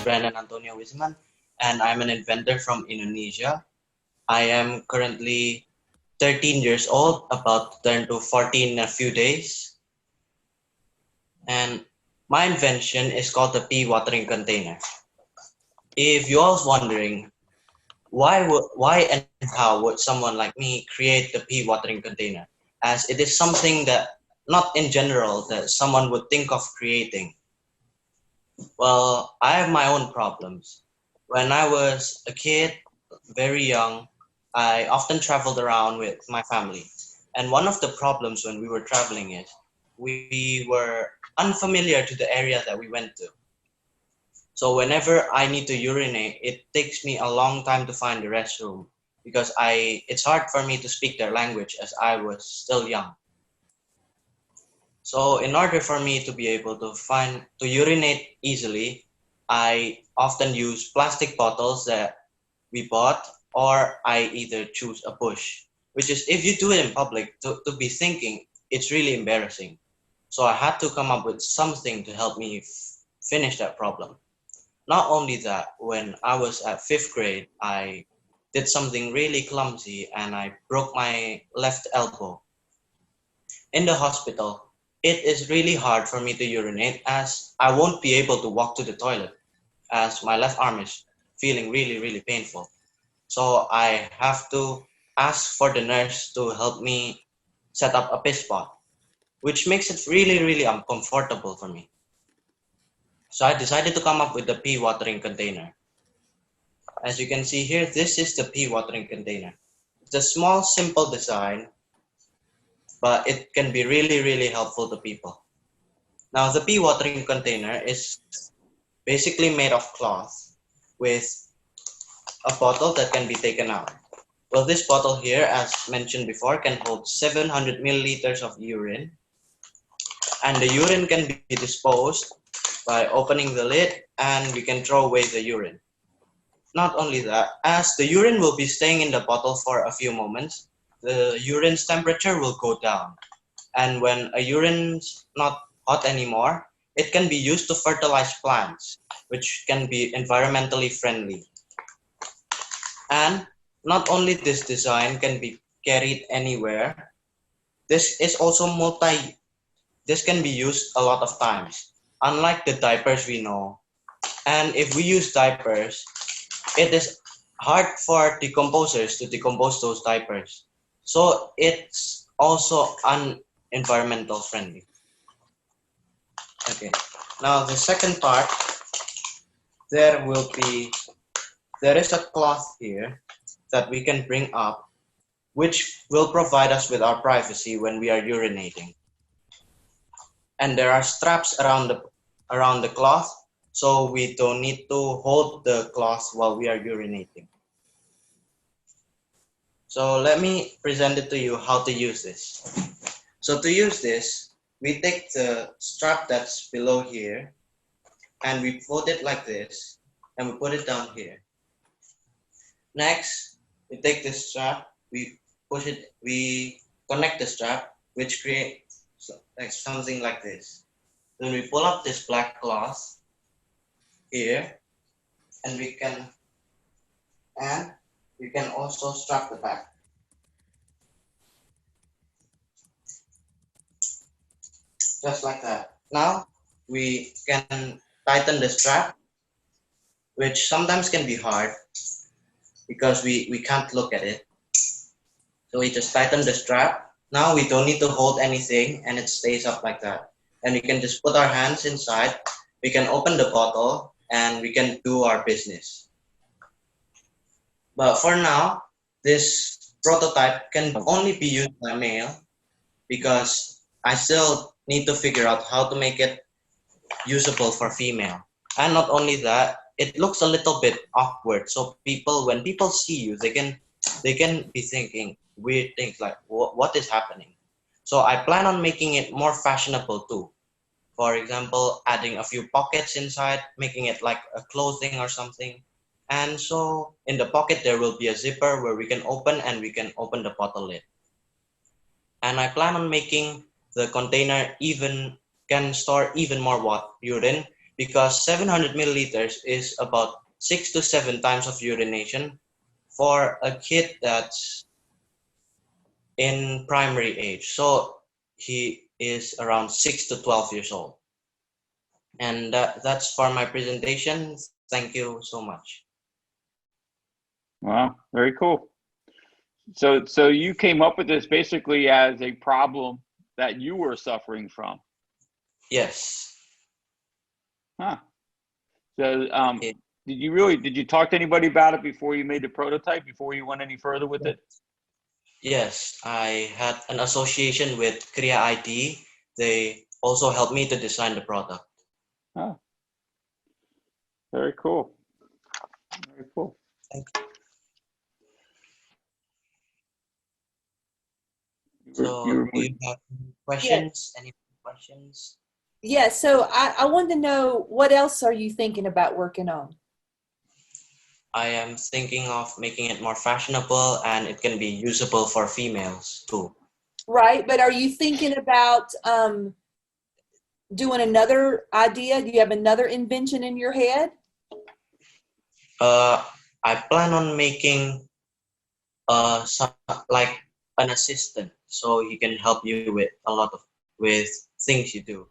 Brandon Antonio Wisiman, and I'm an inventor from Indonesia. I am currently 13 years old, about to turn to 14 in a few days. And my invention is called the Pea Watering Container. If you all wondering, why and how would someone like me create the Pea Watering Container? As it is something that not in general that someone would think of creating. Well, I have my own problems. When I was a kid, very young, I often traveled around with my family. And one of the problems when we were traveling is we were unfamiliar to the area that we went to. So whenever I need to urinate, it takes me a long time to find the restroom because it's hard for me to speak their language as I was still young. So in order for me to be able to urinate easily, I often use plastic bottles that we bought, or I either choose a push, which is if you do it in public, to be thinking, it's really embarrassing. So I had to come up with something to help me finish that problem. Not only that, when I was at fifth grade, I did something really clumsy and I broke my left elbow. In the hospital, it is really hard for me to urinate as I won't be able to walk to the toilet as my left arm is feeling really, really painful. So I have to ask for the nurse to help me set up a piss spot, which makes it really, really uncomfortable for me. So I decided to come up with the pea watering container. As you can see here, this is the pea watering container. It's a small, simple design, but it can be really, really helpful to people. Now, the pea watering container is basically made of cloth with a bottle that can be taken out. Well, this bottle here, as mentioned before, can hold 700 milliliters of urine, and the urine can be disposed by opening the lid and we can throw away the urine. Not only that, as the urine will be staying in the bottle for a few moments, the urine's temperature will go down. And when a urine's not hot anymore, it can be used to fertilize plants, which can be environmentally friendly. And not only this design can be carried anywhere, this is also this can be used a lot of times. Unlike the diapers we know, and if we use diapers, it is hard for decomposers to decompose those diapers. So it's also environmental friendly. Okay, now the second part, there is a cloth here that we can bring up, which will provide us with our privacy when we are urinating. And there are straps around the cloth, so we don't need to hold the cloth while we are urinating. So let me present it to you how to use this. So to use this, we take the strap that's below here and we fold it like this and we put it down here. Next, we take this strap, we connect the strap, which creates like something like this. Then we pull up this black cloth here, and we can also strap the back. Just like that. Now we can tighten the strap, which sometimes can be hard because we can't look at it. So we just tighten the strap. Now we don't need to hold anything and it stays up like that. And we can just put our hands inside. We can open the bottle and we can do our business. But for now, this prototype can only be used by male because I still need to figure out how to make it usable for female. And not only that, it looks a little bit awkward. So when people see you, they can be thinking weird things like, what is happening? So I plan on making it more fashionable too. For example, adding a few pockets inside, making it like a clothing or something. And so in the pocket, there will be a zipper where we can open and we can open the bottle lid. And I plan on making the container can store even more urine because 700 milliliters is about 6 to 7 times of urination for a kid that's in primary age. So he is around 6 to 12 years old. And that's for my presentation. Thank you so much. Wow, very cool. So you came up with this basically as a problem that you were suffering from. Yes. Huh. So Yeah. did you talk to anybody about it before you made the prototype, before you went any further with it? Yes, I had an association with Kriya IT. They also helped me to design the product. Oh, very cool. Very cool. Thank you. So, do you have any questions? Yeah. Any questions? Yeah, so I wanted to know, what else are you thinking about working on? I am thinking of making it more fashionable and it can be usable for females too. Right, but are you thinking about doing another idea? Do you have another invention in your head? I plan on making some, like an assistant, so he can help you with a lot of with things you do.